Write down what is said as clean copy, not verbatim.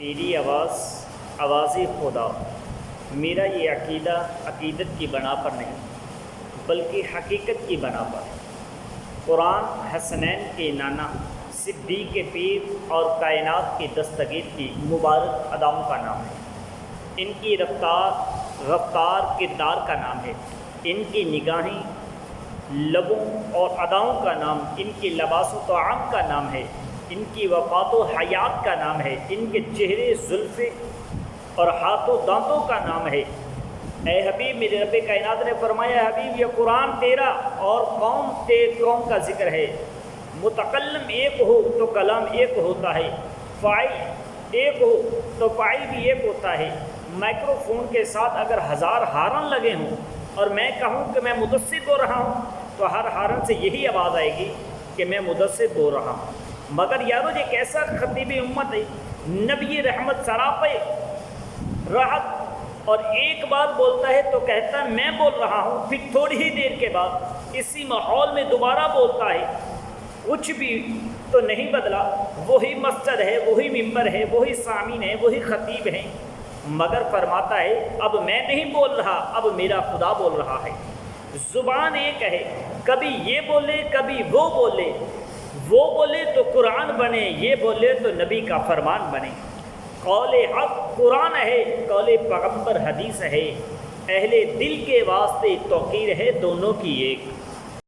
تیری آواز آواز خدا، میرا یہ عقیدہ عقیدت کی بنا پر نہیں بلکہ حقیقت کی بنا پر۔ قرآن حسنین کے نانا، صدیق پیر اور کائنات کی دستگیر کی مبارک اداؤں کا نام ہے۔ ان کی رفتار کردار کا نام ہے، ان کی نگاہیں لبوں اور اداؤں کا نام، ان کی لباس و طعام کا نام ہے، ان کی وفات و حیات کا نام ہے، ان کے چہرے زلفیں اور ہاتھوں دانتوں کا نام ہے۔ اے حبیب، میرے رب کائنات نے فرمایا، حبیب یہ قرآن تیرا اور قوم کا ذکر ہے۔ متکلم ایک ہو تو کلام ایک ہوتا ہے، فاعل ایک ہو تو فاعل بھی ایک ہوتا ہے۔ مائکرو فون کے ساتھ اگر 1000 ہارن لگے ہوں اور میں کہوں کہ میں مدثر بول رہا ہوں تو ہر ہارن سے یہی آواز آئے گی کہ میں مدثر بول رہا ہوں۔ مگر یارو یہ کیسا خطیب امت ہے، نبی رحمت سراپے راحت، اور ایک بات بولتا ہے تو کہتا ہے میں بول رہا ہوں، پھر تھوڑی ہی دیر کے بعد اسی ماحول میں دوبارہ بولتا ہے۔ کچھ بھی تو نہیں بدلا، وہی مسجد ہے، وہی ممبر ہے، وہی سامعین ہے، وہی خطیب ہیں، مگر فرماتا ہے اب میں نہیں بول رہا، اب میرا خدا بول رہا ہے۔ زبان ایک ہے، کبھی یہ بولے کبھی وہ بولے، وہ بولے تو قرآن بنے، یہ بولے تو نبی کا فرمان بنے۔ قول حق قرآن ہے، قول پیغمبر حدیث ہے، اہل دل کے واسطے توقیر ہے دونوں کی ایک۔